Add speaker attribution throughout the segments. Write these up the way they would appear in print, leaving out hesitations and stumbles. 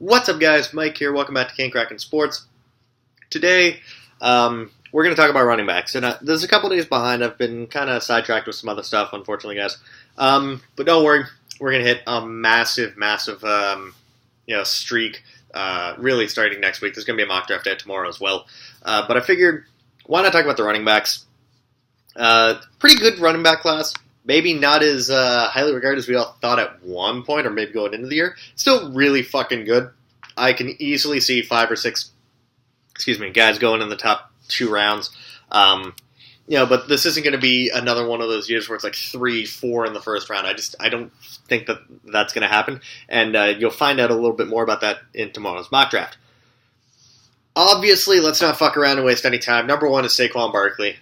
Speaker 1: What's up, guys? Mike here. Welcome back to King Kraken Sports. Today, we're going to talk about running backs. And there's a couple days behind. I've been kind of sidetracked with some other stuff, unfortunately, guys. But don't worry. We're going to hit a massive streak really starting next week. There's going to be a mock draft day tomorrow as well. But I figured, why not talk about the running backs? Pretty good running back class. Maybe not as highly regarded as we all thought at one point, or maybe going into the year. Still really fucking good. I can easily see 5 or 6, guys going in the top 2 rounds. But this isn't going to be another one of those years where it's like 3, 4 in the first round. I don't think that's going to happen. And you'll find out a little bit more about that in tomorrow's mock draft. Obviously, let's not fuck around and waste any time. Number 1 is Saquon Barkley.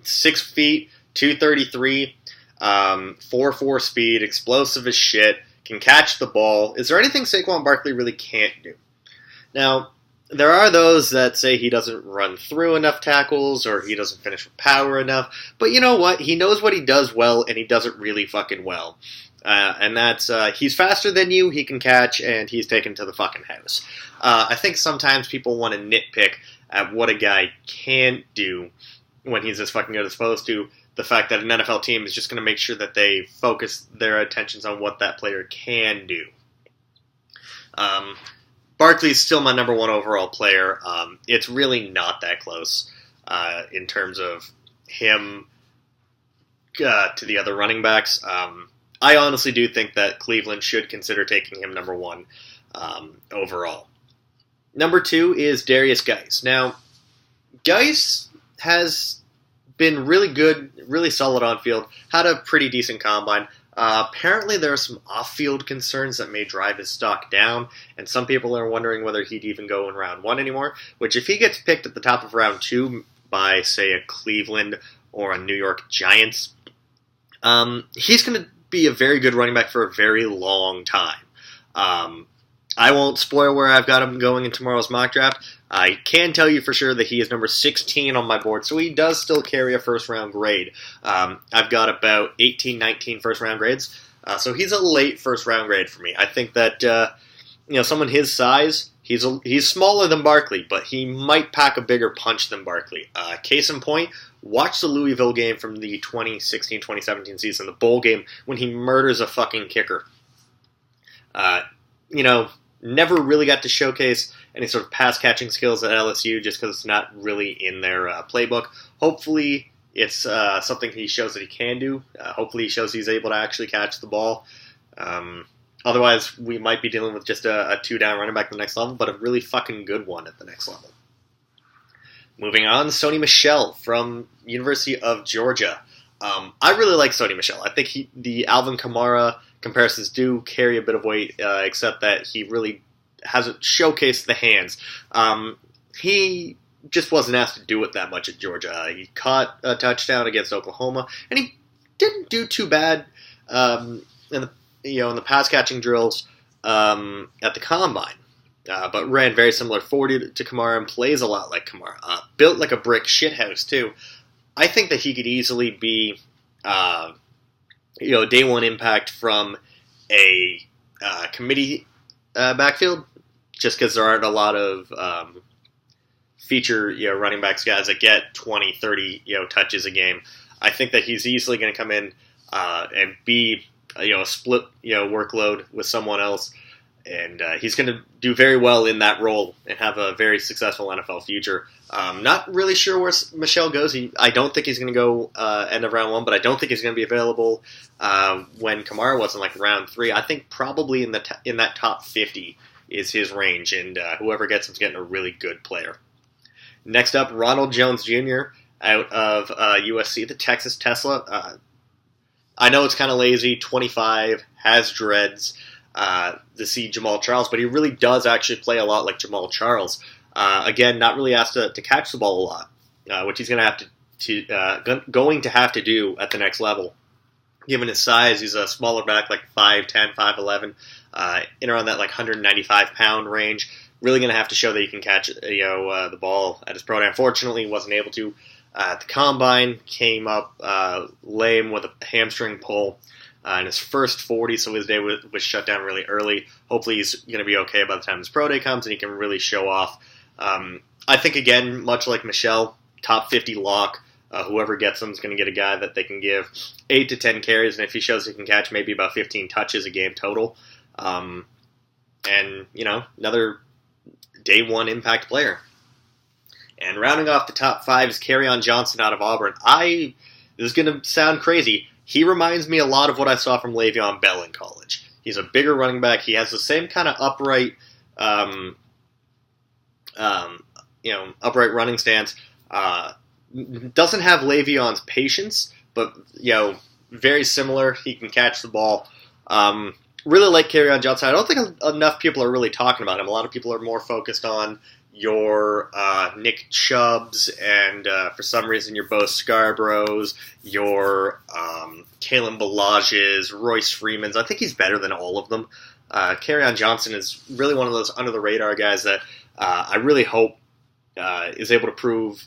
Speaker 1: 6 feet. 233, 4.4 speed, explosive as shit, can catch the ball. Is there anything Saquon Barkley really can't do? Now, there are those that say he doesn't run through enough tackles or he doesn't finish with power enough. But you know what? He knows what he does well, and he does it really fucking well. And that's, he's faster than you, he can catch, and he's taken to the fucking house. I think sometimes people want to nitpick at what a guy can't do when he's as fucking good as opposed to the fact that an NFL team is just going to make sure that they focus their attentions on what that player can do. Barkley's still my number 1 overall player. It's really not that close in terms of him to the other running backs. I honestly do think that Cleveland should consider taking him number 1 overall. Number 2 is Darius Geis. Now, Geis has been really good, really solid on field, had a pretty decent combine. Apparently there are some off-field concerns that may drive his stock down, and some people are wondering whether he'd even go in round 1 anymore, which if he gets picked at the top of round 2 by, say, a Cleveland or a New York Giants, he's going to be a very good running back for a very long time. I won't spoil where I've got him going in tomorrow's mock draft. I can tell you for sure that he is number 16 on my board, so he does still carry a first-round grade. I've got about 18, 19 first-round grades, so he's a late first-round grade for me. I think that someone his size, he's smaller than Barkley, but he might pack a bigger punch than Barkley. Case in point, watch the Louisville game from the 2016-2017 season, the bowl game, when he murders a fucking kicker. Never really got to showcase any sort of pass-catching skills at LSU just because it's not really in their playbook. Hopefully, it's something he shows that he can do. Hopefully, he shows he's able to actually catch the ball. Otherwise, we might be dealing with just a 2-down running back at the next level, but a really fucking good one at the next level. Moving on, Sony Michel from University of Georgia. I really like Sony Michel. I think the Alvin Kamara comparisons do carry a bit of weight, except that he really hasn't showcased the hands. He just wasn't asked to do it that much at Georgia. He caught a touchdown against Oklahoma, and he didn't do too bad in the pass catching drills at the combine. But ran very similar 40 to Kamara and plays a lot like Kamara. Built like a brick shithouse too. I think that he could easily be day 1 impact from a committee backfield, just because there aren't a lot of feature running backs guys that get 20, 30 touches a game. I think that he's easily going to come in and be a split workload with someone else, and he's going to do very well in that role and have a very successful NFL future. Not really sure where Michel goes. I don't think he's going to go end of round 1, but I don't think he's going to be available when Kamara was in round 3. I think probably in that top 50 is his range, and whoever gets him is getting a really good player. Next up, Ronald Jones Jr. out of USC, the Texas Tesla. I know it's kind of lazy, 25, has dreads, to see Jamal Charles, but he really does actually play a lot like Jamal Charles. Again, not really asked to catch the ball a lot, which he's going to have to do at the next level. Given his size, he's a smaller back, like 5'10", 5'11", in around that 195-pound range. Really going to have to show that he can catch the ball at his pro day. Unfortunately, he wasn't able to. At the combine, came up lame with a hamstring pull. in his first 40, so his day was shut down really early. Hopefully he's going to be okay by the time his pro day comes and he can really show off. I think, again, much like Michel, top 50 lock. Whoever gets him is going to get a guy that they can give 8 to 10 carries, and if he shows he can catch, maybe about 15 touches a game total. And, another day one impact player. And rounding off the top 5 is Kerryon Johnson out of Auburn. This is going to sound crazy. He reminds me a lot of what I saw from Le'Veon Bell in college. He's a bigger running back. He has the same kind of upright running stance. Doesn't have Le'Veon's patience, but, very similar. He can catch the ball. Really like Kerryon Johnson. I don't think enough people are really talking about him. A lot of people are more focused on your Nick Chubbs and, for some reason, your Bo Scarboroughs, your Kalen Ballages, Royce Freemans. I think he's better than all of them. Kerryon Johnson is really one of those under-the-radar guys that I really hope is able to prove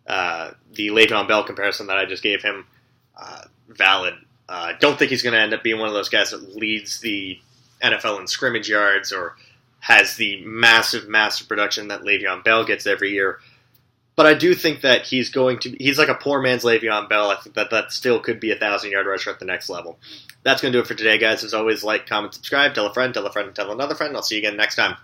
Speaker 1: the Le'Veon Bell comparison that I just gave him valid. Don't think he's going to end up being one of those guys that leads the NFL in scrimmage yards or has the massive, massive production that Le'Veon Bell gets every year. But I do think that he's like a poor man's Le'Veon Bell. I think that still could be a 1,000-yard rusher at the next level. That's going to do it for today, guys. As always, like, comment, subscribe, tell a friend, and tell another friend. I'll see you again next time.